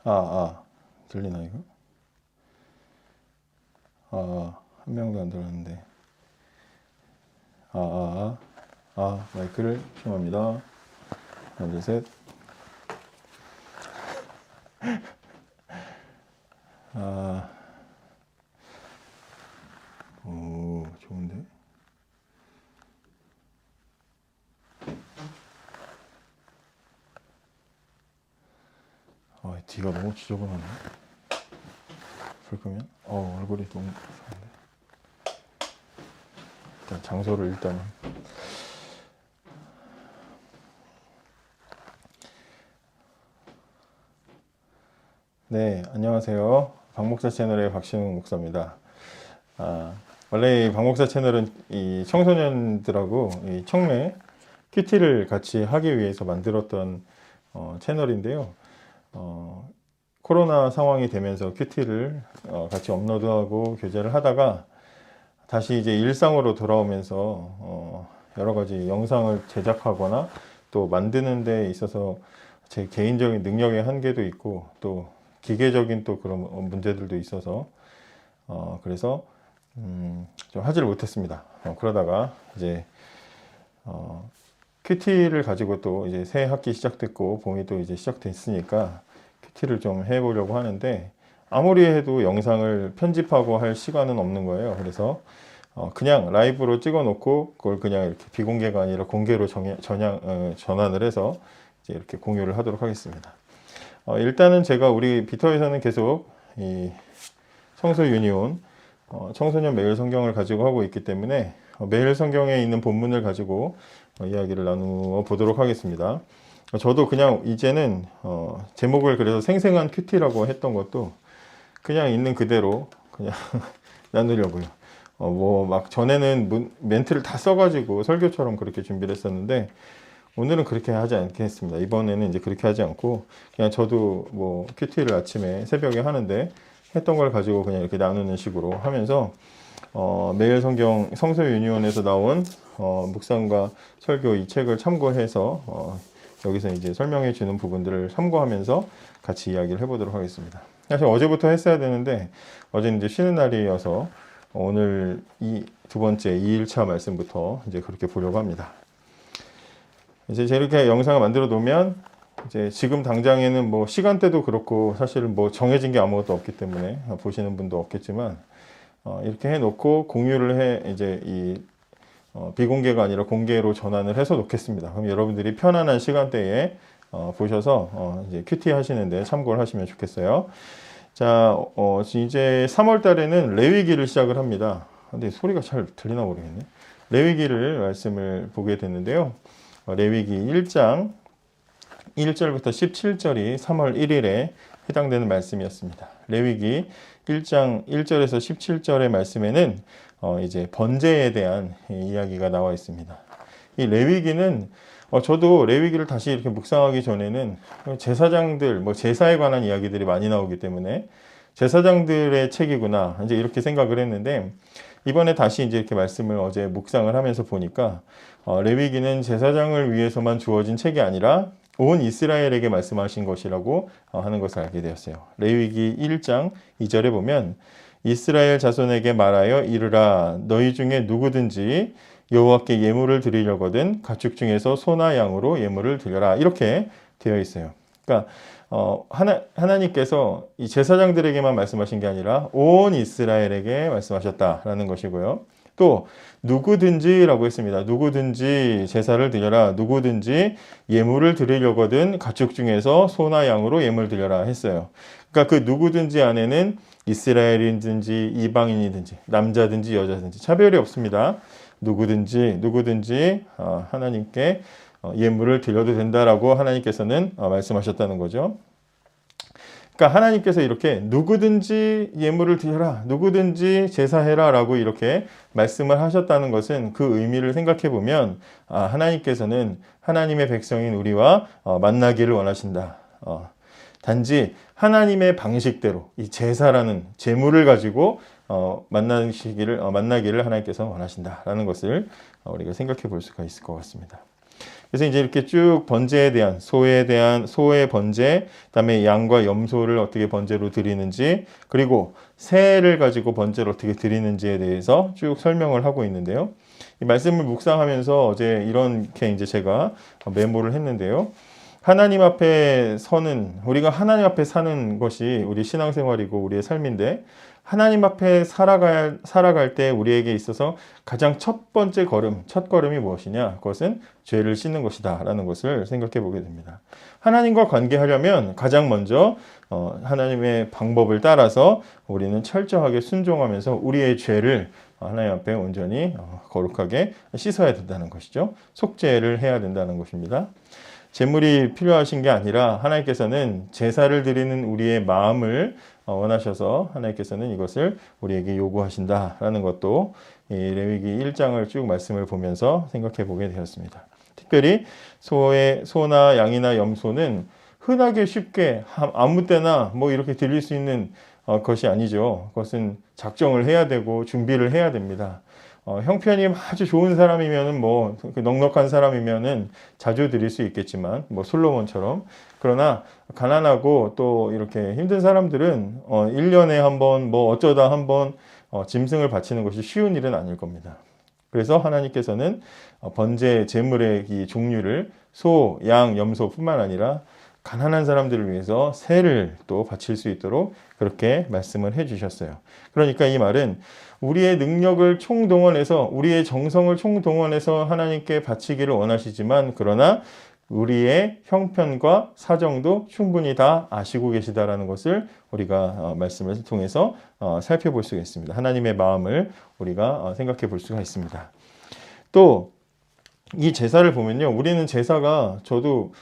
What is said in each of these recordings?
들리나 이거? 한 명도 안 들었는데. 마이크를 시험합니다. 하나, 둘, 셋. 오, 좋은데? 뒤가 너무 지저분하네. 불 끄면? 얼굴이 너무 좋은데. 일단 장소를 일단은. 네, 안녕하세요. 박목사 채널의 박신웅 목사입니다. 원래 이 박목사 채널은 이 청소년들하고 이 청매 큐티를 같이 하기 위해서 만들었던 채널인데요. 코로나 상황이 되면서 큐티를 같이 업로드하고 교제를 하다가 다시 이제 일상으로 돌아오면서 여러 가지 영상을 제작하거나 또 만드는 데 있어서 제 개인적인 능력의 한계도 있고 또 기계적인 또 그런 문제들도 있어서 그래서 좀 하지를 못했습니다. 그러다가 이제 큐티를 가지고 또 이제 새 학기 시작됐고 봄이 또 이제 시작됐으니까 큐티를 좀 해보려고 하는데 아무리 해도 영상을 편집하고 할 시간은 없는 거예요. 그래서 그냥 라이브로 찍어 놓고 그걸 그냥 이렇게 비공개가 아니라 공개로 전환을 해서 이제 이렇게 공유를 하도록 하겠습니다. 일단은 제가 우리 비터에서는 계속 이 성서 유니온 청소년 매일 성경을 가지고 하고 있기 때문에 매일 성경에 있는 본문을 가지고 이야기를 나누어 보도록 하겠습니다. 저도 그냥 이제는 제목을 그래서 생생한 큐티라고 했던 것도 그냥 있는 그대로 그냥 나누려고요. 뭐 막 전에는 멘트를 다 써가지고 설교처럼 그렇게 준비를 했었는데 오늘은 그렇게 하지 않겠습니다. 이번에는 이제 그렇게 하지 않고 그냥 저도 뭐 큐티를 아침에 새벽에 하는데 했던 걸 가지고 그냥 이렇게 나누는 식으로 하면서 매일 성경 성서 유니온에서 나온 묵상과 설교 이 책을 참고해서 여기서 이제 설명해 주는 부분들을 참고하면서 같이 이야기를 해보도록 하겠습니다. 사실 어제부터 했어야 되는데 어제는 이제 쉬는 날이어서 오늘 이 두 번째 2일차 말씀부터 이제 그렇게 보려고 합니다. 이제 이렇게 영상을 만들어 놓으면 이제 지금 당장에는 뭐 시간대도 그렇고 사실 뭐 정해진 게 아무것도 없기 때문에 보시는 분도 없겠지만 이렇게 해 놓고 공유를 이제 이 비공개가 아니라 공개로 전환을 해서 놓겠습니다. 그럼 여러분들이 편안한 시간대에 보셔서 이제 큐티 하시는데 참고를 하시면 좋겠어요. 자, 이제 3월 달에는 레위기를 시작을 합니다. 근데 소리가 잘 들리나 모르겠네. 레위기를 말씀을 보게 됐는데요. 레위기 1장 1절부터 17절이 3월 1일에 해당되는 말씀이었습니다. 레위기 1장 1절에서 17절의 말씀에는 이제 번제에 대한 이야기가 나와 있습니다. 이 레위기는 저도 레위기를 다시 이렇게 묵상하기 전에는 제사장들, 뭐 제사에 관한 이야기들이 많이 나오기 때문에 제사장들의 책이구나 이제 이렇게 생각을 했는데 이번에 다시 이제 이렇게 말씀을 어제 묵상을 하면서 보니까 레위기는 제사장을 위해서만 주어진 책이 아니라 온 이스라엘에게 말씀하신 것이라고 하는 것을 알게 되었어요. 레위기 1장 2절에 보면 이스라엘 자손에게 말하여 이르라 너희 중에 누구든지 여호와께 예물을 드리려거든 가축 중에서 소나 양으로 예물을 드려라 이렇게 되어 있어요. 그러니까 하나님께서 이 제사장들에게만 말씀하신 게 아니라 온 이스라엘에게 말씀하셨다라는 것이고요. 또 누구든지라고 했습니다. 누구든지 제사를 드려라. 누구든지 예물을 드리려거든 가축 중에서 소나 양으로 예물 드려라 했어요. 그러니까 그 누구든지 안에는 이스라엘인든지 이방인이든지 남자든지 여자든지 차별이 없습니다. 누구든지 하나님께 예물을 드려도 된다라고 하나님께서는 말씀하셨다는 거죠. 그러니까 하나님께서 이렇게 누구든지 예물을 드려라, 누구든지 제사해라 라고 이렇게 말씀을 하셨다는 것은 그 의미를 생각해 보면 하나님께서는 하나님의 백성인 우리와 만나기를 원하신다. 단지 하나님의 방식대로 이 제사라는 제물을 가지고 만나기를 하나님께서 원하신다라는 것을 우리가 생각해 볼 수가 있을 것 같습니다. 그래서 이제 이렇게 쭉 번제에 대한 소의 번제, 그다음에 양과 염소를 어떻게 번제로 드리는지, 그리고 새를 가지고 번제를 어떻게 드리는지에 대해서 쭉 설명을 하고 있는데요. 이 말씀을 묵상하면서 어제 이렇게 이제 제가 메모를 했는데요. 하나님 앞에 우리가 하나님 앞에 사는 것이 우리 신앙생활이고 우리의 삶인데, 하나님 앞에 살아갈 때 우리에게 있어서 가장 첫 번째 첫 걸음이 무엇이냐? 그것은 죄를 씻는 것이다 라는 것을 생각해 보게 됩니다. 하나님과 관계하려면 가장 먼저 하나님의 방법을 따라서 우리는 철저하게 순종하면서 우리의 죄를 하나님 앞에 온전히 거룩하게 씻어야 된다는 것이죠. 속죄를 해야 된다는 것입니다. 제물이 필요하신 게 아니라 하나님께서는 제사를 드리는 우리의 마음을 원하셔서 하나님께서는 이것을 우리에게 요구하신다라는 것도 이 레위기 1장을 쭉 말씀을 보면서 생각해 보게 되었습니다. 특별히 소나 양이나 염소는 흔하게 쉽게 아무 때나 뭐 이렇게 드릴 수 있는 것이 아니죠. 그것은 작정을 해야 되고 준비를 해야 됩니다. 형편이 아주 좋은 사람이면은 넉넉한 사람이면은 자주 드릴 수 있겠지만 솔로몬처럼, 그러나 가난하고 또 이렇게 힘든 사람들은 1년에 한 번 어쩌다 한 번 짐승을 바치는 것이 쉬운 일은 아닐 겁니다. 그래서 하나님께서는 번제 제물의 이 종류를 소, 양, 염소뿐만 아니라 가난한 사람들을 위해서 새를 또 바칠 수 있도록 그렇게 말씀을 해 주셨어요. 그러니까 이 말은 우리의 능력을 총동원해서, 우리의 정성을 총동원해서 하나님께 바치기를 원하시지만, 그러나 우리의 형편과 사정도 충분히 다 아시고 계시다라는 것을 우리가 말씀을 통해서 살펴볼 수가 있습니다. 하나님의 마음을 우리가 생각해 볼 수가 있습니다. 또 이 제사를 보면요, 우리는 제사가, 저도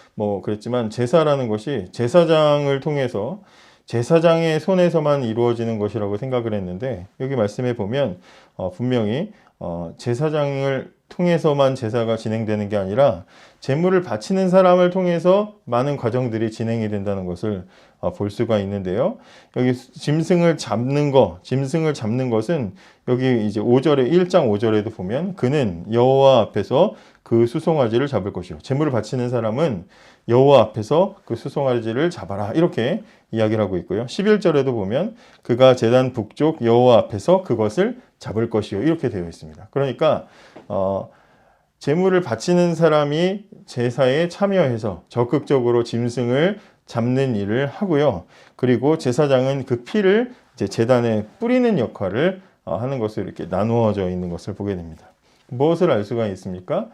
그랬지만 제사라는 것이 제사장을 통해서 제사장의 손에서만 이루어지는 것이라고 생각을 했는데, 여기 말씀에 보면 분명히 제사장을 통해서만 제사가 진행되는 게 아니라 제물을 바치는 사람을 통해서 많은 과정들이 진행이 된다는 것을 볼 수가 있는데요. 여기 짐승을 잡는 것은 여기 이제 1장 5절에도 보면 그는 여호와 앞에서 그 수송아지를 잡을 것이요. 제물을 바치는 사람은 여호와 앞에서 그 수송아지를 잡아라, 이렇게 이야기를 하고 있고요. 11절에도 보면 그가 제단 북쪽 여호와 앞에서 그것을 잡을 것이요, 이렇게 되어 있습니다. 그러니까 제물을 바치는 사람이 제사에 참여해서 적극적으로 짐승을 잡는 일을 하고요. 그리고 제사장은 그 피를 이제 제단에 뿌리는 역할을 하는 것으로 이렇게 나누어져 있는 것을 보게 됩니다. 무엇을 알 수가 있습니까?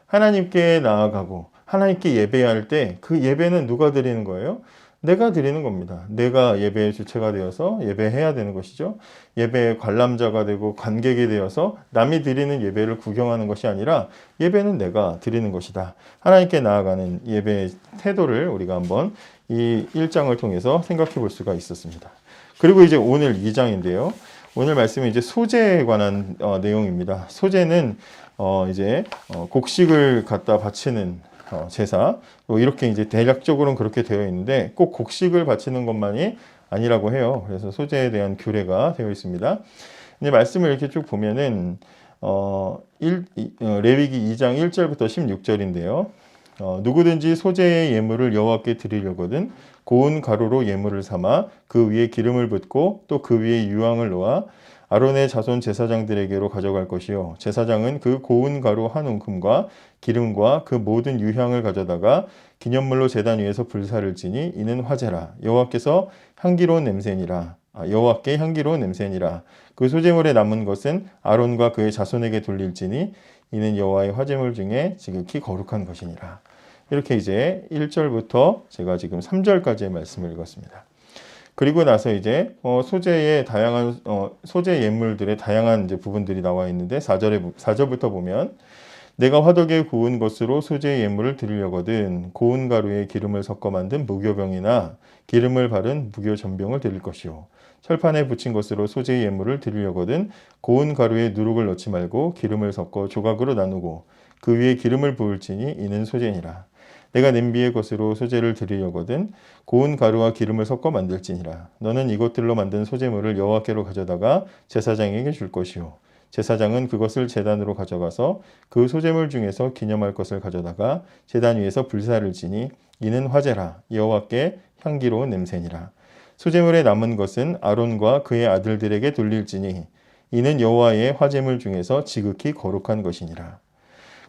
하나님께 나아가고 하나님께 예배할 때 그 예배는 누가 드리는 거예요? 내가 드리는 겁니다. 내가 예배의 주체가 되어서 예배해야 되는 것이죠. 예배의 관람자가 되고 관객이 되어서 남이 드리는 예배를 구경하는 것이 아니라 예배는 내가 드리는 것이다. 하나님께 나아가는 예배의 태도를 우리가 한번 이 1장을 통해서 생각해 볼 수가 있었습니다. 그리고 이제 오늘 2장인데요. 오늘 말씀은 이제 소제에 관한 내용입니다. 소제는 이제 곡식을 갖다 바치는 제사, 이렇게 이제 대략적으로는 그렇게 되어 있는데 꼭 곡식을 바치는 것만이 아니라고 해요. 그래서 소제에 대한 규례가 되어 있습니다. 근데 말씀을 이렇게 쭉 보면은 레위기 2장 1절부터 16절인데요. 누구든지 소제의 예물을 여호와께 드리려거든 고운 가루로 예물을 삼아 그 위에 기름을 붓고 또 그 위에 유황을 놓아 아론의 자손 제사장들에게로 가져갈 것이요. 제사장은 그 고운 가루 한 움큼과 기름과 그 모든 유향을 가져다가 기념물로 제단 위에서 불사를 지니 이는 화제라. 여호와께 향기로운 냄새니라. 그 소제물에 남은 것은 아론과 그의 자손에게 돌릴지니 이는 여호와의 화제물 중에 지극히 거룩한 것이니라. 이렇게 이제 1절부터 제가 지금 3절까지의 말씀을 읽었습니다. 그리고 나서 이제 소제의 다양한 소제 예물들의 다양한 이제 부분들이 나와 있는데 4절부터 보면 내가 화덕에 구운 것으로 소제 예물을 드리려거든 고운 가루에 기름을 섞어 만든 무교병이나 기름을 바른 무교전병을 드릴 것이요. 철판에 붙인 것으로 소제 예물을 드리려거든 고운 가루에 누룩을 넣지 말고 기름을 섞어 조각으로 나누고 그 위에 기름을 부을지니 이는 소제니라. 내가 냄비의 것으로 소제를 드리려거든 고운 가루와 기름을 섞어 만들지니라. 너는 이것들로 만든 소제물을 여호와께로 가져다가 제사장에게 줄 것이요. 제사장은 그것을 제단으로 가져가서 그 소재물 중에서 기념할 것을 가져다가 제단 위에서 불사를 지니 이는 화제라 여호와께 향기로운 냄새니라. 소재물에 남은 것은 아론과 그의 아들들에게 돌릴지니 이는 여호와의 화제물 중에서 지극히 거룩한 것이니라.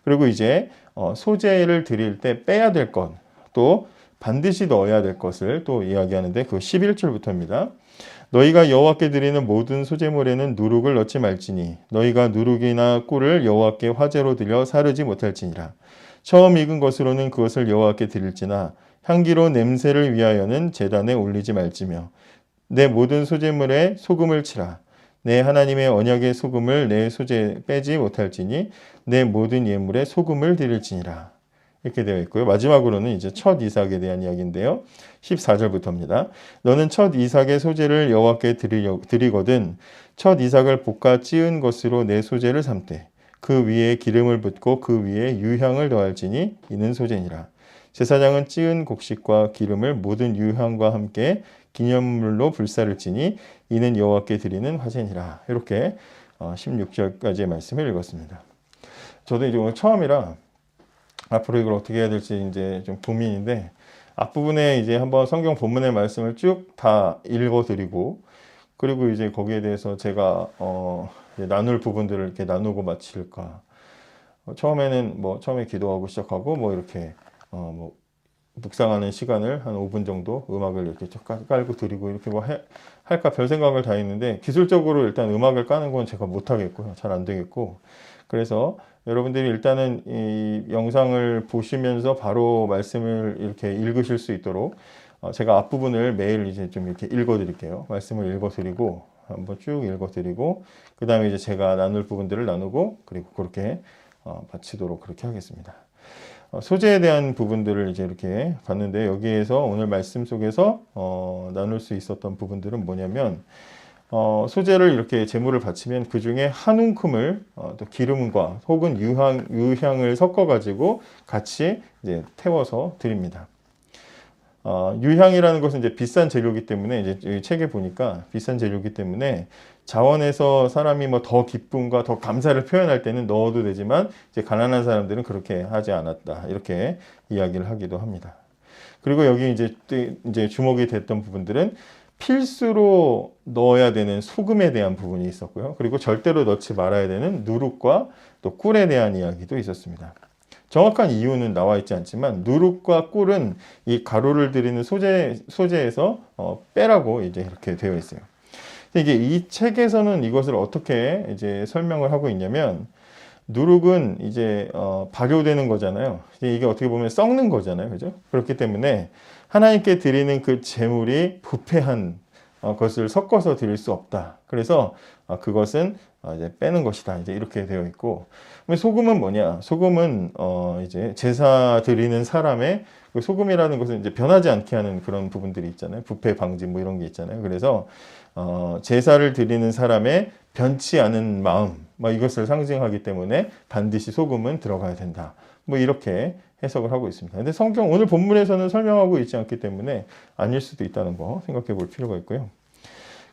그리고 이제 소재를 드릴 때 빼야 될 것, 또 반드시 넣어야 될 것을 또 이야기하는데 그 11절부터입니다. 너희가 여호와께 드리는 모든 소재물에는 누룩을 넣지 말지니 너희가 누룩이나 꿀을 여호와께 화제로 드려 사르지 못할지니라. 처음 익은 것으로는 그것을 여호와께 드릴지나 향기로운 냄새를 위하여는 제단에 올리지 말지며 내 모든 소재물에 소금을 치라. 내 하나님의 언약의 소금을 내 소재에 빼지 못할지니 내 모든 예물에 소금을 드릴지니라. 이렇게 되어 있고요. 마지막으로는 이제 첫 이삭에 대한 이야기인데요. 14절부터입니다. 너는 첫 이삭의 소재를 여호와께 드리거든 첫 이삭을 볶아 찌은 것으로 내 소재를 삼되 그 위에 기름을 붓고 그 위에 유향을 더할지니 이는 소재니라. 제사장은 찌은 곡식과 기름을 모든 유향과 함께 기념물로 불사를 지니 이는 여호와께 드리는 화제니라. 이렇게 16절까지의 말씀을 읽었습니다. 저도 이제 오늘 처음이라 앞으로 이걸 어떻게 해야 될지 이제 좀 고민인데 앞부분에 이제 한번 성경 본문의 말씀을 쭉 다 읽어드리고 그리고 이제 거기에 대해서 제가 나눌 부분들을 이렇게 나누고 마칠까. 처음에는 처음에 기도하고 시작하고 이렇게 묵상하는 시간을 한 5분 정도 음악을 이렇게 깔고 드리고 이렇게 할까 별 생각을 다 했는데 기술적으로 일단 음악을 까는 건 제가 못 하겠고요. 잘 안 되겠고. 그래서 여러분들이 일단은 이 영상을 보시면서 바로 말씀을 이렇게 읽으실 수 있도록 제가 앞부분을 매일 이제 좀 이렇게 읽어 드릴게요. 말씀을 읽어 드리고 한번 쭉 읽어 드리고 그 다음에 이제 제가 나눌 부분들을 나누고 그리고 그렇게 마치도록 그렇게 하겠습니다. 소재에 대한 부분들을 이제 이렇게 봤는데 여기에서 오늘 말씀 속에서 나눌 수 있었던 부분들은 뭐냐면 소재를 이렇게 제물을 바치면 그 중에 한 움큼을 또 기름과 혹은 유향을 섞어 가지고 같이 이제 태워서 드립니다. 유향이라는 것은 이제 비싼 재료이기 때문에 이제 이 책에 보니까 비싼 재료이기 때문에 자원에서 사람이 더 기쁨과 더 감사를 표현할 때는 넣어도 되지만 이제 가난한 사람들은 그렇게 하지 않았다 이렇게 이야기를 하기도 합니다. 그리고 여기 이제 주목이 됐던 부분들은 필수로 넣어야 되는 소금에 대한 부분이 있었고요. 그리고 절대로 넣지 말아야 되는 누룩과 또 꿀에 대한 이야기도 있었습니다. 정확한 이유는 나와 있지 않지만 누룩과 꿀은 이 가루를 드리는 소재에서 빼라고 이제 이렇게 되어 있어요. 이게 이 책에서는 이것을 어떻게 이제 설명을 하고 있냐면 누룩은 이제 발효되는 거잖아요. 이게 어떻게 보면 썩는 거잖아요, 그죠? 그렇기 때문에 하나님께 드리는 그 제물이 부패한 것을 섞어서 드릴 수 없다. 그래서 그것은 이제 빼는 것이다. 이제 이렇게 되어 있고, 소금은 뭐냐? 소금은 이제 제사 드리는 사람의 그 소금이라는 것은 이제 변하지 않게 하는 그런 부분들이 있잖아요. 부패 방지 이런 게 있잖아요. 그래서 제사를 드리는 사람의 변치 않은 마음, 이것을 상징하기 때문에 반드시 소금은 들어가야 된다. 이렇게 해석을 하고 있습니다. 근데 성경 오늘 본문에서는 설명하고 있지 않기 때문에 아닐 수도 있다는 거 생각해 볼 필요가 있고요.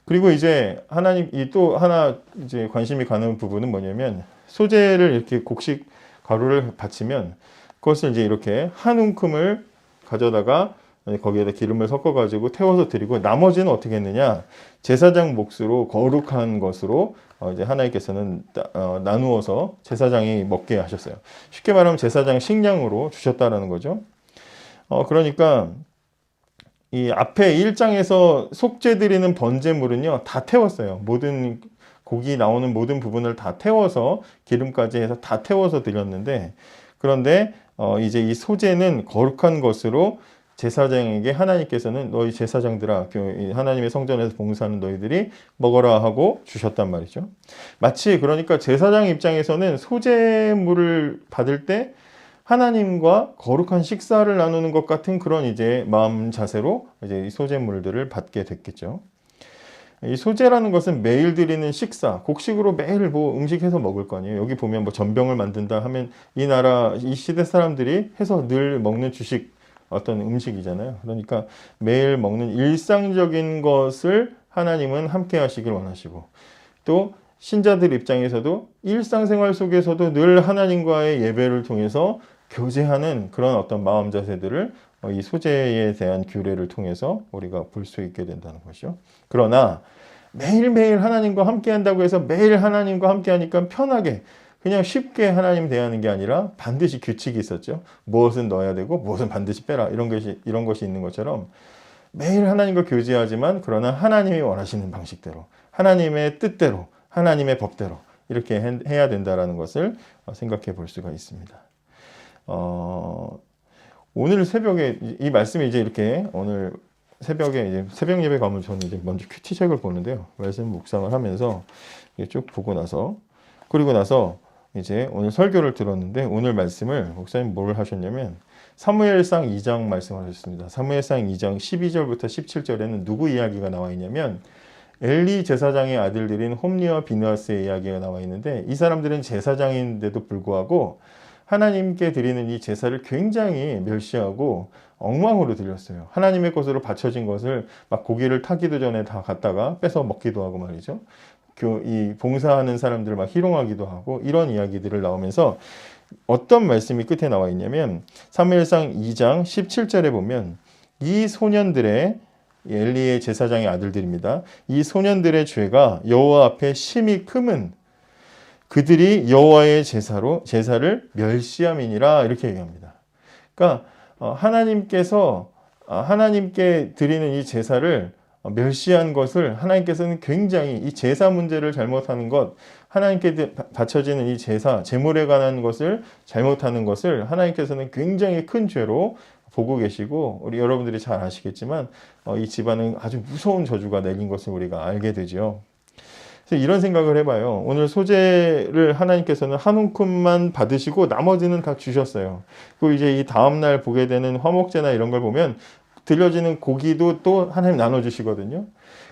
그리고 이제 하나님 또 하나 이제 관심이 가는 부분은 뭐냐면 소재를 이렇게 곡식 가루를 바치면 그것을 이제 이렇게 한 움큼을 가져다가 거기에다 기름을 섞어 가지고 태워서 드리고 나머지는 어떻게 했느냐 제사장 몫으로 거룩한 것으로 이제 하나님께서는 나누어서 제사장이 먹게 하셨어요. 쉽게 말하면 제사장 식량으로 주셨다라는 거죠. 그러니까 이 앞에 1장에서 속죄 드리는 번제물은요 다 태웠어요. 모든 고기 나오는 모든 부분을 다 태워서 기름까지 해서 다 태워서 드렸는데 그런데 이제 이 소재는 거룩한 것으로 제사장에게 하나님께서는 너희 제사장들아 하나님의 성전에서 봉사하는 너희들이 먹어라 하고 주셨단 말이죠. 마치 그러니까 제사장 입장에서는 소재물을 받을 때 하나님과 거룩한 식사를 나누는 것 같은 그런 이제 마음 자세로 이제 이 소재물들을 받게 됐겠죠. 이 소재라는 것은 매일 드리는 식사, 곡식으로 매일 음식해서 먹을 거 아니에요. 여기 보면 전병을 만든다 하면 이 시대 사람들이 해서 늘 먹는 주식 어떤 음식이잖아요. 그러니까 매일 먹는 일상적인 것을 하나님은 함께 하시길 원하시고 또 신자들 입장에서도 일상생활 속에서도 늘 하나님과의 예배를 통해서 교제하는 그런 어떤 마음 자세들을 이 소재에 대한 규례를 통해서 우리가 볼 수 있게 된다는 것이죠. 그러나 매일매일 하나님과 함께 한다고 해서 매일 하나님과 함께 하니까 편하게 그냥 쉽게 하나님 대하는 게 아니라 반드시 규칙이 있었죠. 무엇은 넣어야 되고 무엇은 반드시 빼라. 이런 것이 있는 것처럼 매일 하나님과 교제하지만 그러나 하나님이 원하시는 방식대로 하나님의 뜻대로 하나님의 법대로 이렇게 해야 된다는 것을 생각해 볼 수가 있습니다. 오늘 새벽에 이 말씀이 이제 이렇게 오늘 새벽에 이제 새벽 예배 가면 저는 이제 먼저 큐티책을 보는데요. 말씀 묵상을 하면서 쭉 보고 나서 그리고 나서 이제 오늘 설교를 들었는데 오늘 말씀을 목사님 뭘 하셨냐면 사무엘상 2장 말씀하셨습니다. 사무엘상 2장 12절부터 17절에는 누구 이야기가 나와 있냐면 엘리 제사장의 아들들인 홈리와 비느하스의 이야기가 나와 있는데 이 사람들은 제사장인데도 불구하고 하나님께 드리는 이 제사를 굉장히 멸시하고 엉망으로 드렸어요. 하나님의 것으로 바쳐진 것을 막 고기를 타기도 전에 다 갖다가 뺏어 먹기도 하고 말이죠. 이 봉사하는 사람들을 막 희롱하기도 하고 이런 이야기들을 나오면서 어떤 말씀이 끝에 나와 있냐면 사무엘상 2장 17절에 보면 이 소년들의 엘리의 제사장의 아들들입니다. 이 소년들의 죄가 여호와 앞에 심히 크면 그들이 여호와의 제사를 멸시함이니라 이렇게 얘기합니다. 그러니까 하나님께서 하나님께 드리는 이 제사를 멸시한 것을 하나님께서는 굉장히 이 제사 문제를 잘못하는 것, 하나님께 바쳐지는 이 제사, 제물에 관한 것을 잘못하는 것을 하나님께서는 굉장히 큰 죄로 보고 계시고 우리 여러분들이 잘 아시겠지만 이 집안은 아주 무서운 저주가 내린 것을 우리가 알게 되죠. 그래서 이런 생각을 해봐요. 오늘 소재를 하나님께서는 한 움큼만 받으시고 나머지는 다 주셨어요. 그리고 이제 이 다음날 보게 되는 화목제나 이런 걸 보면 들려지는 고기도 또 하나님 나눠주시거든요.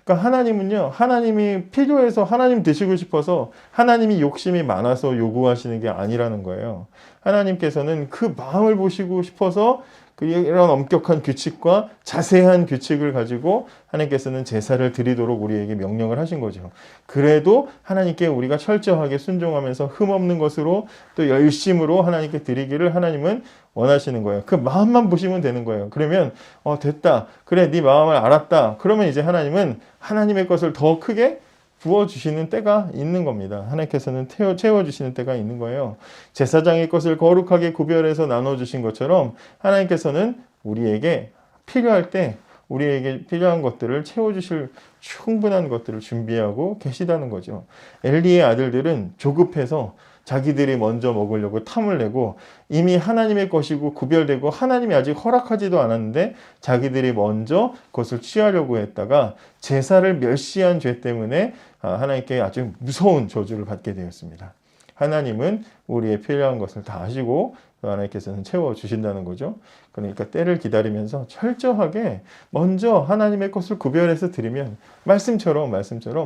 그러니까 하나님은요, 하나님이 필요해서 하나님 드시고 싶어서 하나님이 욕심이 많아서 요구하시는 게 아니라는 거예요. 하나님께서는 그 마음을 보시고 싶어서 이런 엄격한 규칙과 자세한 규칙을 가지고 하나님께서는 제사를 드리도록 우리에게 명령을 하신 거죠. 그래도 하나님께 우리가 철저하게 순종하면서 흠없는 것으로 또 열심으로 하나님께 드리기를 하나님은 원하시는 거예요. 그 마음만 보시면 되는 거예요. 그러면 됐다. 그래, 네 마음을 알았다. 그러면 이제 하나님은 하나님의 것을 더 크게 부어주시는 때가 있는 겁니다. 하나님께서는 채워주시는 때가 있는 거예요. 제사장의 것을 거룩하게 구별해서 나눠주신 것처럼 하나님께서는 우리에게 필요할 때 우리에게 필요한 것들을 채워주실 충분한 것들을 준비하고 계시다는 거죠. 엘리의 아들들은 조급해서 자기들이 먼저 먹으려고 탐을 내고 이미 하나님의 것이고 구별되고 하나님이 아직 허락하지도 않았는데 자기들이 먼저 그것을 취하려고 했다가 제사를 멸시한 죄 때문에 하나님께 아주 무서운 저주를 받게 되었습니다. 하나님은 우리의 필요한 것을 다 아시고 하나님께서는 채워주신다는 거죠. 그러니까 때를 기다리면서 철저하게 먼저 하나님의 것을 구별해서 드리면 말씀처럼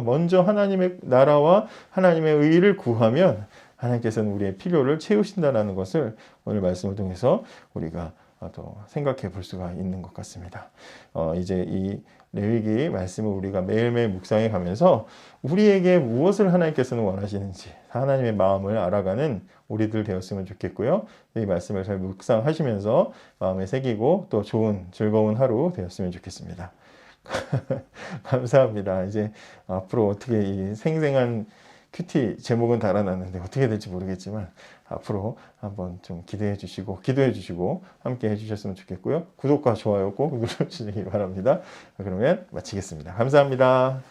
먼저 하나님의 나라와 하나님의 의의를 구하면 하나님께서는 우리의 필요를 채우신다는 것을 오늘 말씀을 통해서 우리가 또 생각해 볼 수가 있는 것 같습니다. 이제 이 레위기 말씀을 우리가 매일매일 묵상해 가면서 우리에게 무엇을 하나님께서는 원하시는지 하나님의 마음을 알아가는 우리들 되었으면 좋겠고요. 이 말씀을 잘 묵상하시면서 마음에 새기고 또 좋은 즐거운 하루 되었으면 좋겠습니다. 감사합니다. 이제 앞으로 어떻게 이 생생한 큐티 제목은 달아놨는데 어떻게 될지 모르겠지만 앞으로 한번 좀 기대해 주시고 기도해 주시고 함께 해주셨으면 좋겠고요. 구독과 좋아요 꼭 눌러주시기 바랍니다. 그러면 마치겠습니다. 감사합니다.